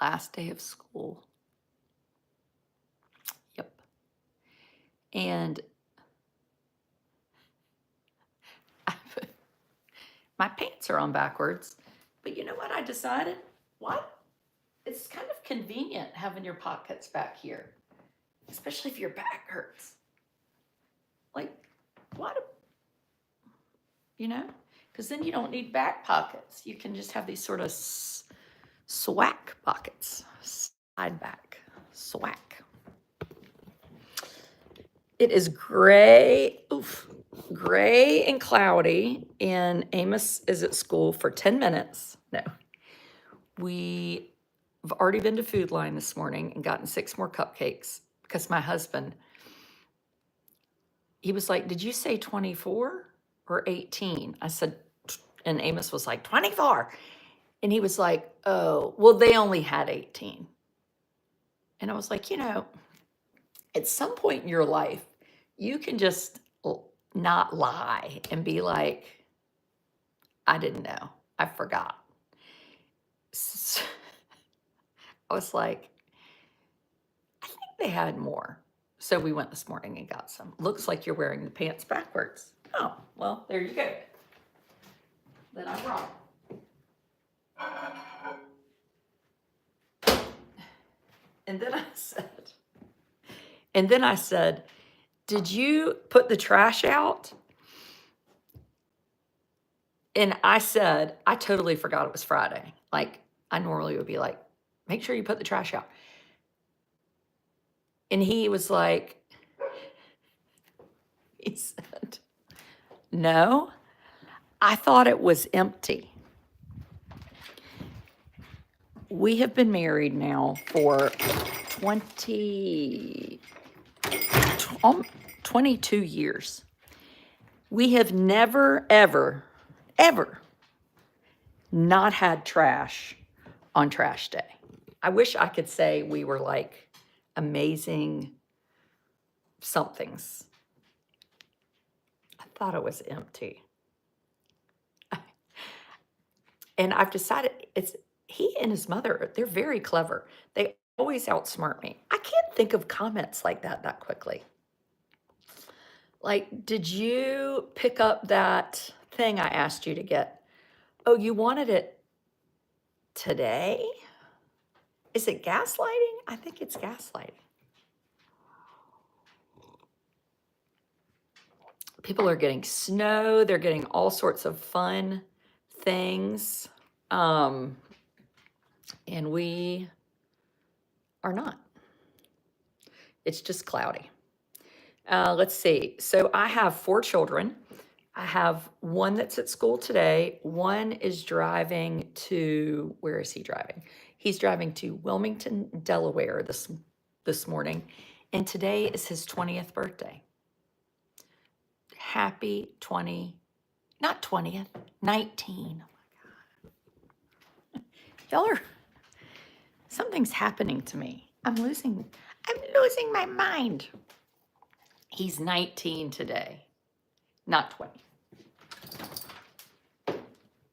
Last day of school. Yep. And my pants are on backwards. But you know what I decided? What? It's kind of convenient having your pockets back here, especially if your back hurts. Like, what? You know? Because then you don't need back pockets. You can just have these sort of swack pockets. Side back. Swack. It is gray. Oof. Gray and cloudy, and Amos is at school for 10 minutes. No. We've already been to Food Line this morning and gotten 6 more cupcakes because my husband, he was like, "Did you say 24 or 18?" I said, and Amos was like, 24. And he was like, "Oh, well, they only had 18." And I was like, at some point in your life, you can just not lie and be like, "I didn't know. I forgot." So I was like, I think they had more. So we went this morning and got some. Looks like you're wearing the pants backwards. Oh, well, there you go. Then I'm wrong. And then I said, "Did you put the trash out?" And I said, I totally forgot it was Friday. Like, I normally would be like, "Make sure you put the trash out." And he was like, he said, "No, I thought it was empty." We have been married now for 22 years. We have never, ever, ever not had trash on trash day. I wish I could say we were like amazing somethings. I thought it was empty. And I've decided he and his mother, they're very clever. They always outsmart me. I can't think of comments like that quickly. Like, "Did you pick up that thing I asked you to get? Oh, you wanted it today? Is it gaslighting?" I think it's gaslighting. People are getting snow. They're getting all sorts of fun things. And we are not. It's just cloudy. Let's see. So I have 4 children. I have one that's at school today. One is driving to, where is he driving? He's driving to Wilmington, Delaware this morning. And today is his 20th birthday. Happy not 20th, 19. Oh my God. Something's happening to me. I'm losing my mind. He's 19 today, not 20.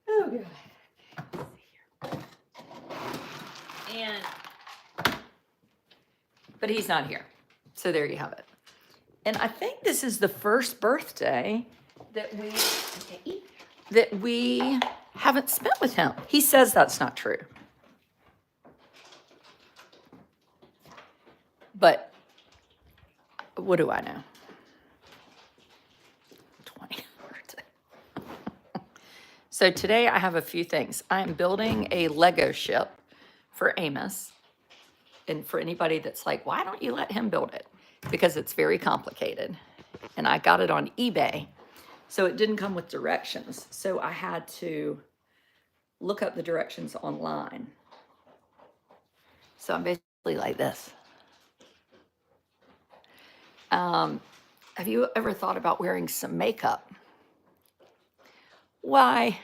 Oh, God. But he's not here. So there you have it. And I think this is the first birthday that we haven't spent with him. He says that's not true. But what do I know? 20. So today I have a few things. I am building a Lego ship for Amos. And for anybody that's like, "Why don't you let him build it?" Because it's very complicated. And I got it on eBay. So it didn't come with directions. So I had to look up the directions online. So I'm basically like this. Have you ever thought about wearing some makeup? Why,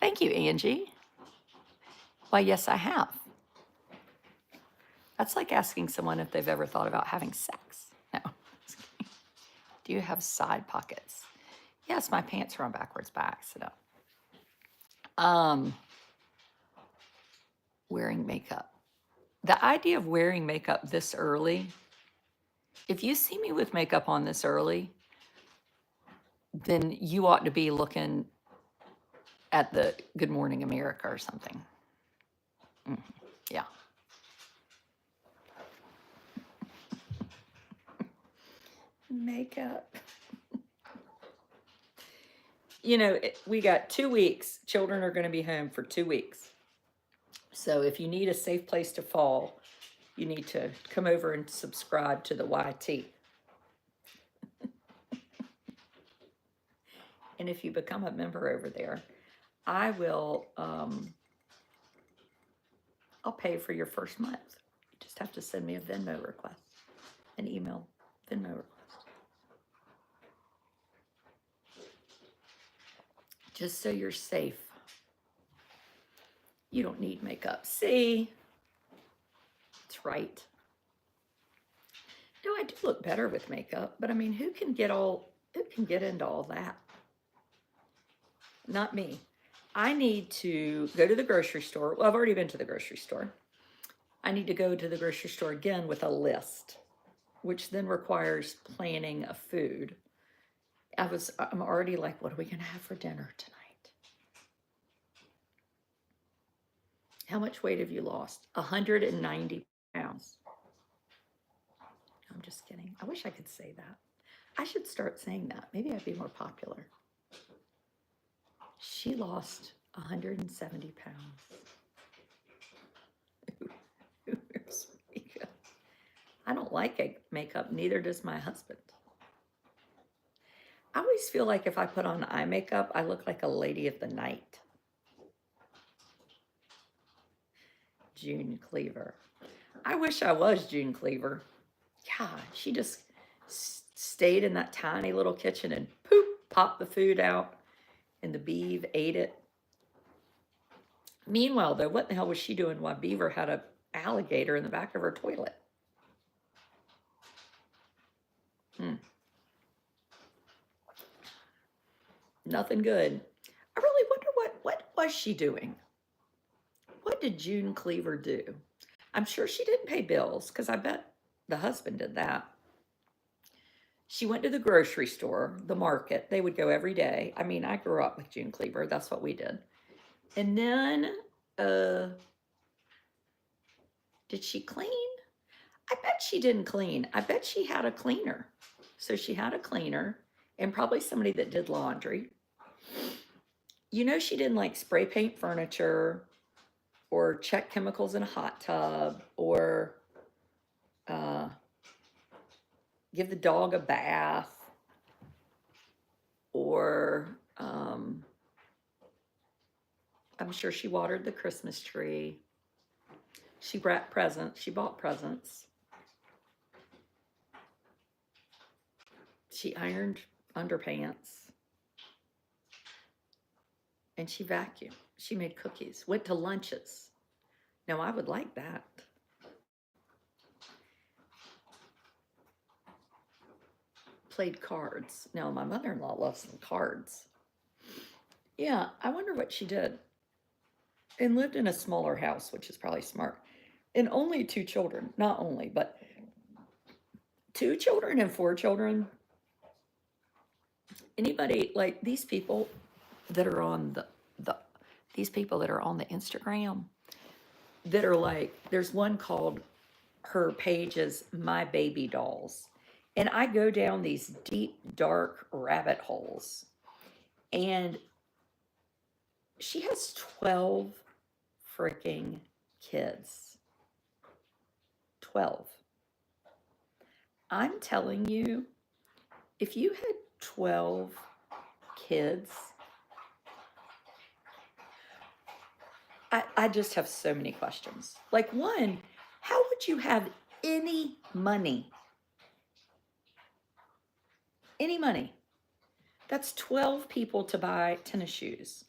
thank you, Angie. Why, yes, I have. That's like asking someone if they've ever thought about having sex. No. Do you have side pockets? Yes, my pants are on backwards by accident. Wearing makeup. The idea of wearing makeup this early, if you see me with makeup on this early, then you ought to be looking at the Good Morning America or something. Yeah. Makeup. You know, we got 2 weeks. Children are going to be home for 2 weeks. So if you need a safe place to fall, you need to come over and subscribe to the YT. And if you become a member over there, I will, I'll pay for your first month. You just have to send me a Venmo request, an email Venmo request. Just so you're safe. You don't need makeup. See? That's right. No, I do look better with makeup, but I mean, who can get into all that? Not me. I need to go to the grocery store. Well, I've already been to the grocery store. I need to go to the grocery store again with a list, which then requires planning a food. I'm already like, what are we gonna have for dinner tonight? How much weight have you lost? 190 pounds. I'm just kidding. I wish I could say that. I should start saying that. Maybe I'd be more popular. She lost 170 pounds. Who wears makeup? I don't like makeup, neither does my husband. I always feel like if I put on eye makeup, I look like a lady of the night. June Cleaver. I wish I was June Cleaver. Yeah, she just stayed in that tiny little kitchen and poop, popped the food out, and the beaver ate it. Meanwhile, though, what the hell was she doing while Beaver had an alligator in the back of her toilet? Nothing good. I really wonder what was she doing? What did June Cleaver do? I'm sure she didn't pay bills, because I bet the husband did that. She went to the grocery store, the market. They would go every day. I mean, I grew up with June Cleaver. That's what we did. And then, did she clean? I bet she didn't clean. I bet she had a cleaner. So she had a cleaner and probably somebody that did laundry. You know, she didn't like spray paint furniture or check chemicals in a hot tub or give the dog a bath or I'm sure she watered the Christmas tree. She brought presents. She bought presents. She ironed underpants. And she vacuumed. She made cookies, went to lunches. Now, I would like that. Played cards. Now, my mother-in-law loves some cards. Yeah, I wonder what she did. And lived in a smaller house, which is probably smart. And only 2 children. Not only, but 2 children and 4 children. Anybody, like these people that are on these people that are on the Instagram that are like, there's one called, her page is My Baby Dolls. And I go down these deep, dark rabbit holes. And she has 12 freaking kids. 12. I'm telling you, if you had 12 kids, I just have so many questions. Like, one, how would you have any money? Any money? That's 12 people to buy tennis shoes.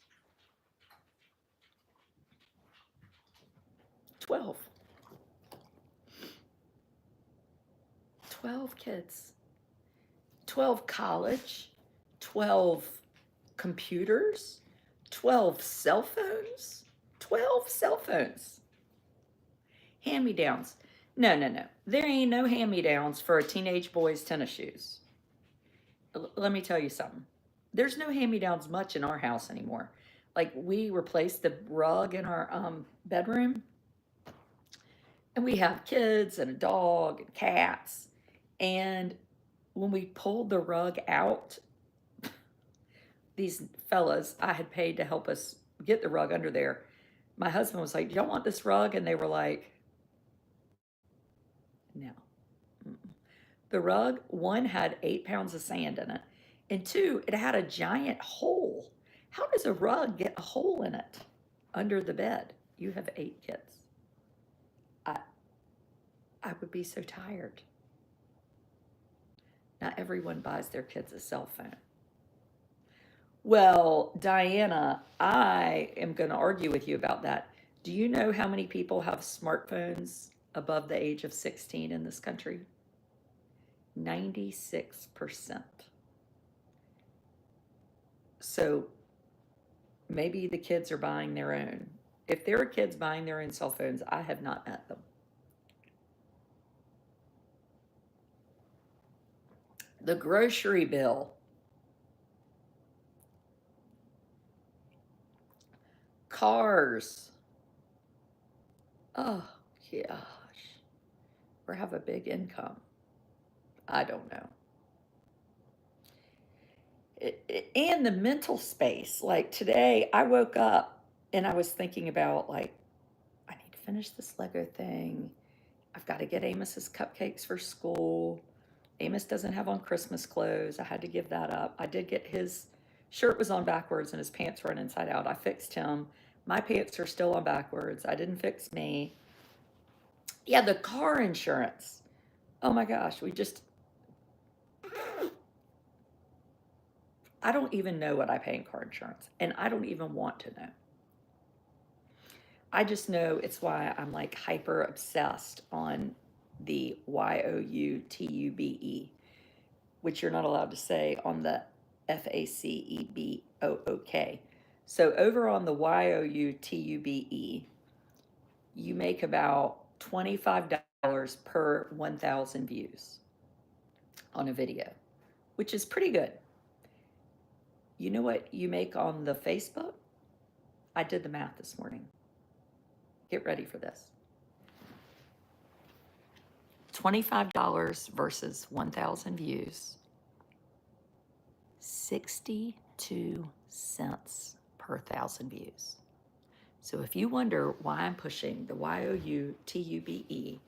12. 12 kids. 12 college. 12 computers. 12 cell phones. 12 cell phones. Hand-me-downs. No, no, no. There ain't no hand-me-downs for a teenage boy's tennis shoes. Let me tell you something. There's no hand-me-downs much in our house anymore. Like, we replaced the rug in our bedroom, and we have kids and a dog and cats. And when we pulled the rug out, these fellas I had paid to help us get the rug under there, my husband was like, "Do y'all want this rug?" And they were like, "No." The rug, one, had 8 pounds of sand in it, and two, it had a giant hole. How does a rug get a hole in it under the bed? You have 8 kids. I, I would be so tired. Not everyone buys their kids a cell phone. Well, Diana, I am going to argue with you about that. Do you know how many people have smartphones above the age of 16 in this country? 96%. So maybe the kids are buying their own. If there are kids buying their own cell phones, I have not met them. The grocery bill. Cars. Oh, gosh. Or have a big income. I don't know. And the mental space. Like today, I woke up and I was thinking about, like, I need to finish this Lego thing. I've got to get Amos's cupcakes for school. Amos doesn't have on Christmas clothes. I had to give that up. I did get his shirt was on backwards and his pants run inside out. I fixed him. My pants are still on backwards. I didn't fix me. Yeah, the car insurance. Oh my gosh, I don't even know what I pay in car insurance, and I don't even want to know. I just know it's why I'm like hyper obsessed on the YOUTUBE, which you're not allowed to say on the FACEBOOK. So over on the YOUTUBE, you make about $25 per 1,000 views on a video, which is pretty good. You know what you make on the Facebook? I did the math this morning. Get ready for this. $25 versus 1,000 views. 62 cents per 1,000 views. So if you wonder why I'm pushing the YOUTUBE,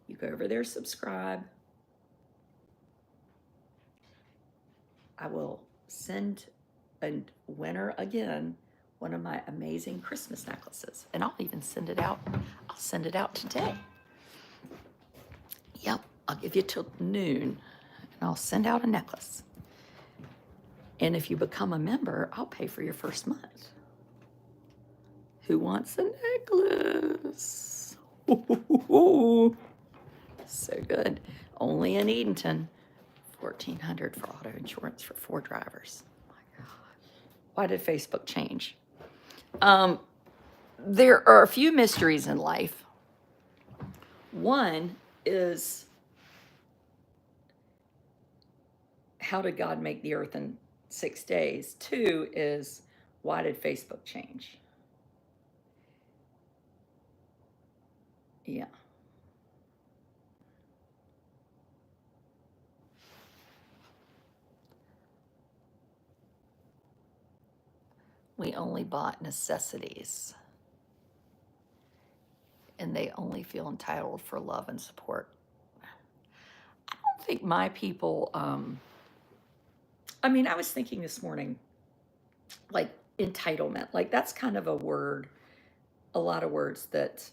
you go over there, subscribe. I will send a winner again one of my amazing Christmas necklaces, and I'll even send it out. I'll send it out today. Yep, I'll give you till noon, and I'll send out a necklace. And if you become a member, I'll pay for your first month. Who wants a necklace? So good. Only in Edenton. $1,400 for auto insurance for 4 drivers. Oh my gosh. Why did Facebook change? There are a few mysteries in life. One is, how did God make the earth in 6 days? 2 is, why did Facebook change? Yeah. We only bought necessities, and they only feel entitled for love and support. I don't think my people, I mean, I was thinking this morning, like entitlement, like that's kind of a word, a lot of words that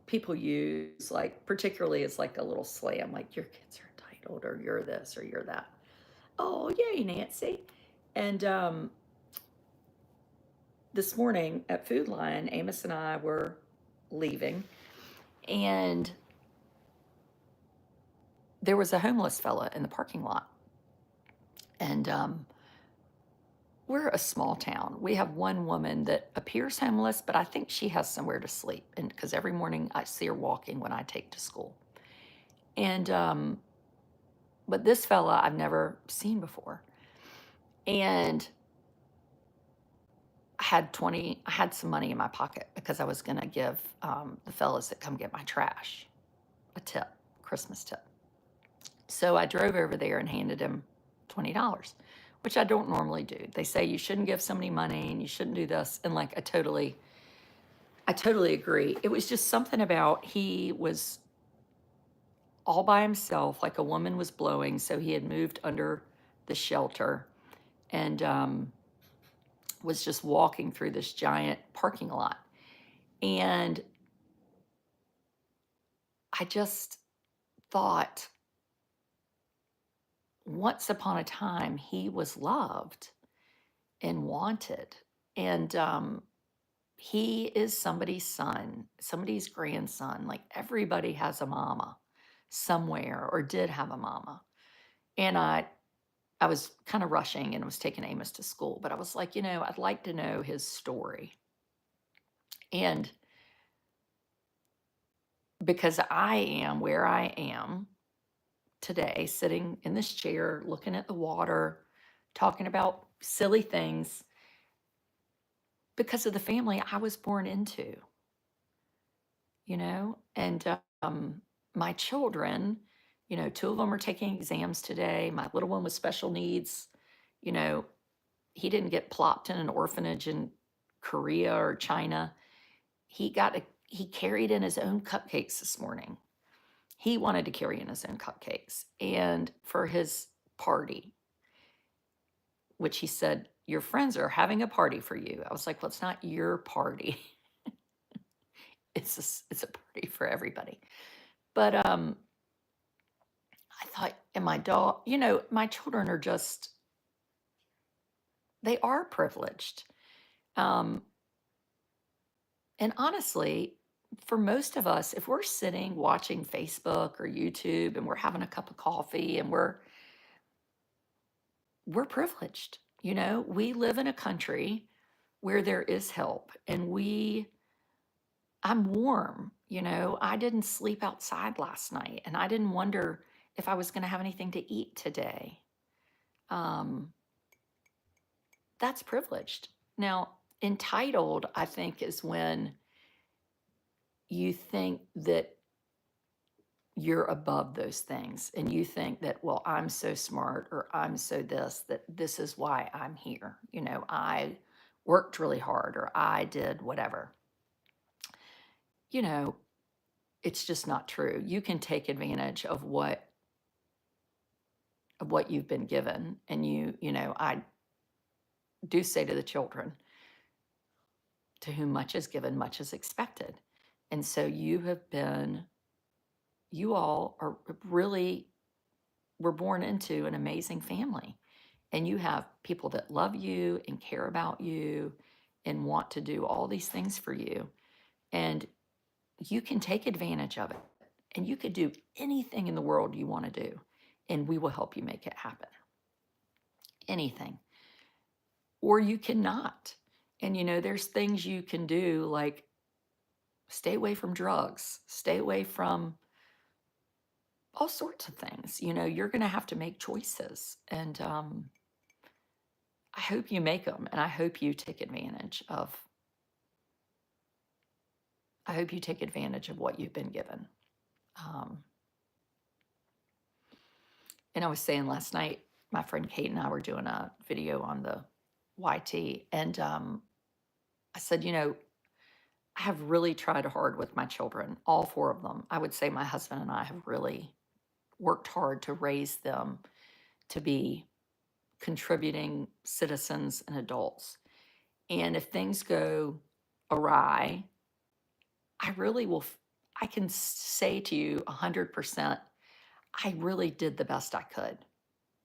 people use, like particularly as like a little slam, like your kids are entitled, or you're this, or you're that. Oh, yay, Nancy. And this morning at Food Lion, Amos and I were leaving, and there was a homeless fella in the parking lot. And we're a small town. We have one woman that appears homeless, but I think she has somewhere to sleep. And because every morning I see her walking when I take to school. And, but this fella I've never seen before. And I had some money in my pocket because I was going to give the fellas that come get my trash a tip, Christmas tip. So I drove over there and handed him $20, which I don't normally do. They say you shouldn't give somebody money and you shouldn't do this. And like, I totally agree. It was just something about he was all by himself, like a woman was blowing. So he had moved under the shelter and was just walking through this giant parking lot. And I just thought, once upon a time, he was loved and wanted. And he is somebody's son, somebody's grandson. Like everybody has a mama somewhere or did have a mama. And I was kind of rushing and was taking Amos to school, but I was like, I'd like to know his story. And because I am where I am today, sitting in this chair, looking at the water, talking about silly things, because of the family I was born into, and my children, two of them are taking exams today. My little one with special needs, you know, he didn't get plopped in an orphanage in Korea or China. He carried in his own cupcakes this morning. He wanted to carry in his own cupcakes. And for his party, which he said, your friends are having a party for you. I was like, well, it's not your party. It's a party for everybody. But I thought, and my dog, my children are just, they are privileged. Um, and honestly, for most of us, if we're sitting watching Facebook or YouTube and we're having a cup of coffee and we're privileged. We live in a country where there is help and I'm warm. I didn't sleep outside last night and I didn't wonder if I was going to have anything to eat today. Um, that's privileged. Now, entitled, I think, is when you think that you're above those things and you think that, well, I'm so smart or I'm so this, that this is why I'm here. I worked really hard or I did whatever. You know, it's just not true. You can take advantage of what you've been given. And I do say to the children, to whom much is given, much is expected. And so you all are really, were born into an amazing family. And you have people that love you and care about you and want to do all these things for you. And you can take advantage of it. And you could do anything in the world you want to do. And we will help you make it happen. Anything. Or you cannot. And there's things you can do like stay away from drugs, stay away from all sorts of things. You're going to have to make choices. And I hope you make them. And I hope you take advantage of what you've been given. Um, and I was saying last night, my friend Kate and I were doing a video on the YT, and I said, I have really tried hard with my children, all four of them. I would say my husband and I have really worked hard to raise them to be contributing citizens and adults. And if things go awry, I really will, I can say to you 100%, I really did the best I could.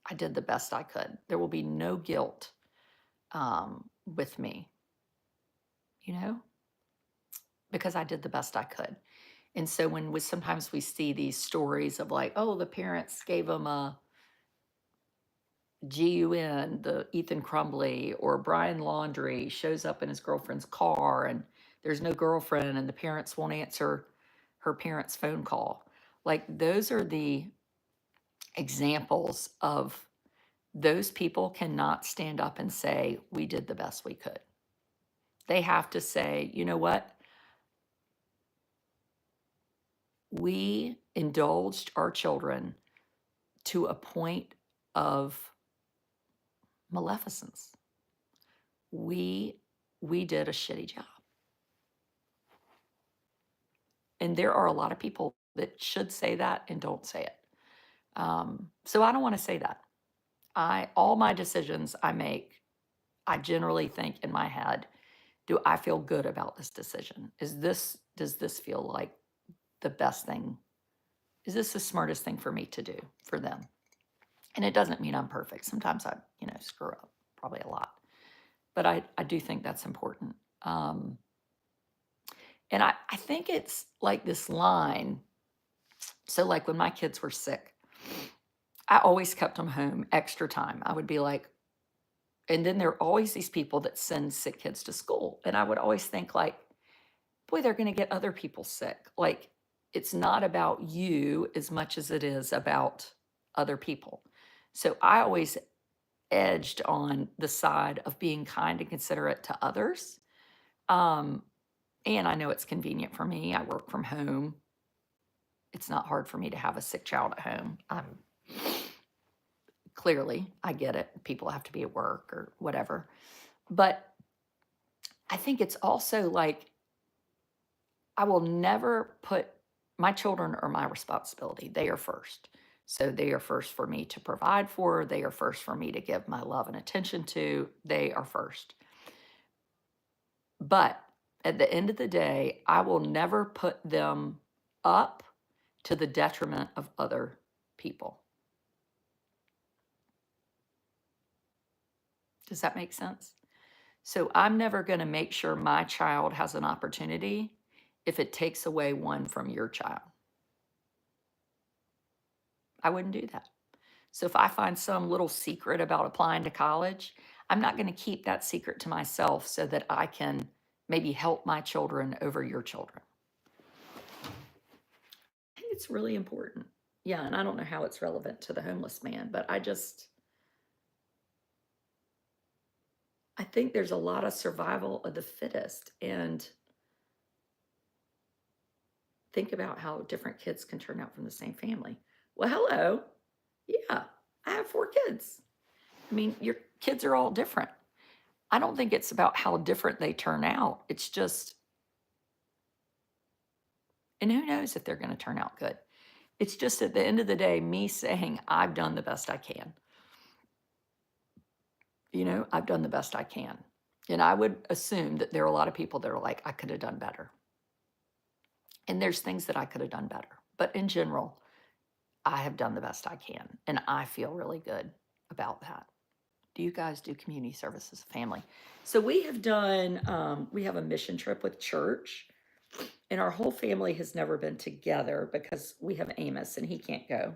I did the best I could. There will be no guilt with me, because I did the best I could. And so when sometimes we see these stories of like, oh, the parents gave them a GUN, the Ethan Crumbly, or Brian Laundrie shows up in his girlfriend's car and there's no girlfriend and the parents won't answer her parents' phone call. Like, those are the examples of those people cannot stand up and say, we did the best we could. They have to say, you know what? We indulged our children to a point of maleficence. We did a shitty job. And there are a lot of people that should say that and don't say it. So I don't want to say that. All my decisions I make, I generally think in my head, do I feel good about this decision? Does this feel like the best thing? Is this the smartest thing for me to do for them? And it doesn't mean I'm perfect. Sometimes I, screw up, probably a lot. But I do think that's important. And I think it's like this line. So, like, when my kids were sick, I always kept them home extra time. I would be like, and then there are always these people that send sick kids to school. And I would always think, like, boy, they're going to get other people sick. Like, it's not about you as much as it is about other people. So I always edged on the side of being kind and considerate to others. And I know it's convenient for me. I work from home. It's not hard for me to have a sick child at home. Clearly, I get it. People have to be at work or whatever. But I think it's also like, I will never put my children are my responsibility. They are first. So they are first for me to provide for. They are first for me to give my love and attention to. They are first. But at the end of the day, I will never put them up to the detriment of other people. Does that make sense? So I'm never going to make sure my child has an opportunity if it takes away one from your child. I wouldn't do that. So if I find some little secret about applying to college, I'm not going to keep that secret to myself so that I can maybe help my children over your children. I think it's really important. Yeah, and I don't know how it's relevant to the homeless man, but I think there's a lot of survival of the fittest. And think about how different kids can turn out from the same family. Well, hello. Yeah, I have 4 kids. I mean, your kids are all different. I don't think it's about how different they turn out. It's just, and who knows if they're going to turn out good. It's just at the end of the day, me saying, I've done the best I can. I've done the best I can. And I would assume that there are a lot of people that are like, I could have done better. And there's things that I could have done better. But in general, I have done the best I can. And I feel really good about that. Do you guys do community service as a family? So we have done, we have a mission trip with church. And our whole family has never been together because we have Amos and he can't go.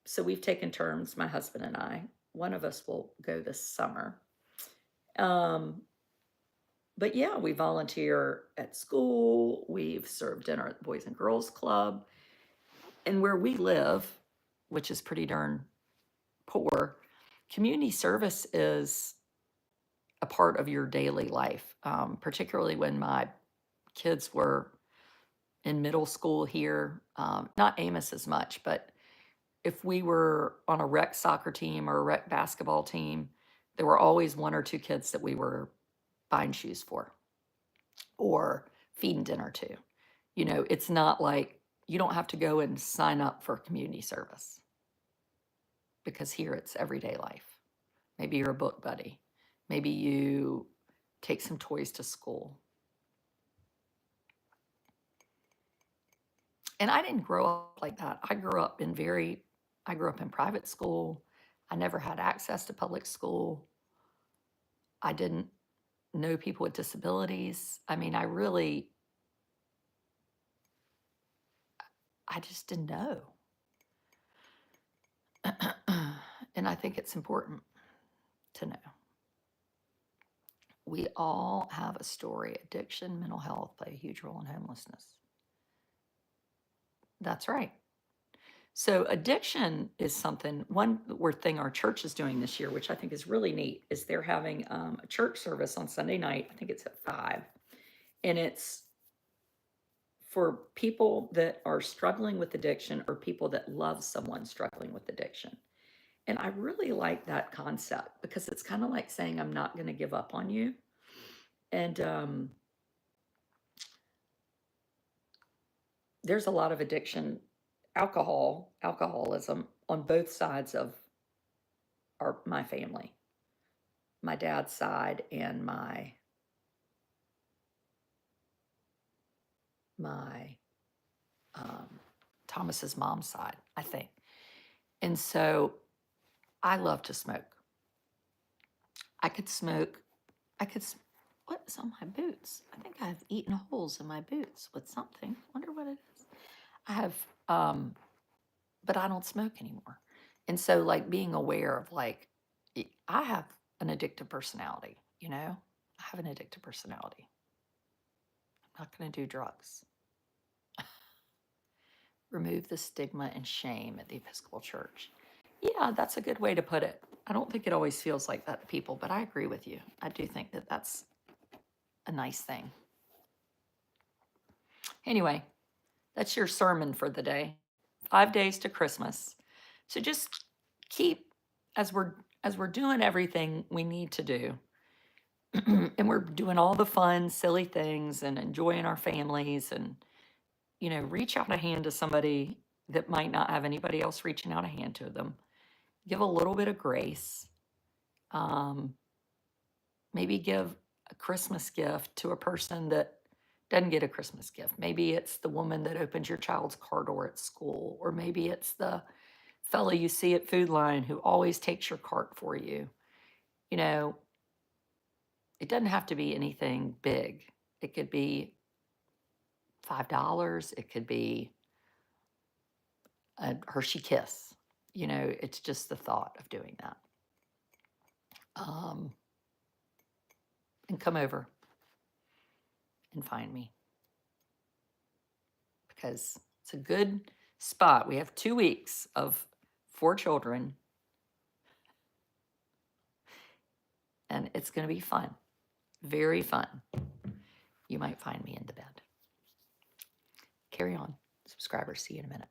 So we've taken turns, my husband and I. One of us will go this summer. But yeah, we volunteer at school. We've served dinner at the Boys and Girls Club. And where we live, which is pretty darn poor, community service is a part of your daily life, particularly when my kids were in middle school here. Not Amos as much, but if we were on a rec soccer team or a rec basketball team, there were always 1 or 2 kids that we were buying shoes for or feeding dinner to. It's not like you don't have to go and sign up for community service because here it's everyday life. Maybe you're a book buddy. Maybe you take some toys to school. And I didn't grow up like that. I grew up in private school. I never had access to public school. I didn't know people with disabilities. I mean, I just didn't know. And I think it's important. to know. We all have a story. Addiction, mental health play a huge role in homelessness. That's right. So addiction is something, one thing our church is doing this year, which I think is really neat, is they're having a church service on Sunday night. I think it's at 5. And it's for people that are struggling with addiction or people that love someone struggling with addiction. And I really like that concept because it's kind of like saying, I'm not going to give up on you. And there's a lot of addiction, alcoholism on both sides of my family, my dad's side and my Thomas's mom's side, I think. And so I love to smoke. I could smoke. What is on my boots? I think I've eaten holes in my boots with something. Wonder what it is. I have, but I don't smoke anymore. And so, like, being aware of, like, I have an addictive personality, you know? I have an addictive personality. I'm not going to do drugs. Remove the stigma and shame at the Episcopal Church. Yeah, that's a good way to put it. I don't think it always feels like that to people, but I agree with you. I do think that that's a nice thing. Anyway, that's your sermon for the day. 5 days to Christmas. So just keep, as we're doing everything we need to do, and we're doing all the fun, silly things and enjoying our families, and reach out a hand to somebody that might not have anybody else reaching out a hand to them. Give a little bit of grace. Maybe give a Christmas gift to a person that doesn't get a Christmas gift. Maybe it's the woman that opens your child's car door at school, or maybe it's the fellow you see at Food Line who always takes your cart for you. It doesn't have to be anything big. It could be $5. It could be a Hershey Kiss. It's just the thought of doing that. And come over and find me, because it's a good spot. We have 2 weeks of 4 children, and it's going to be fun. Very fun. You might find me in the bed. Carry on, subscribers. See you in a minute.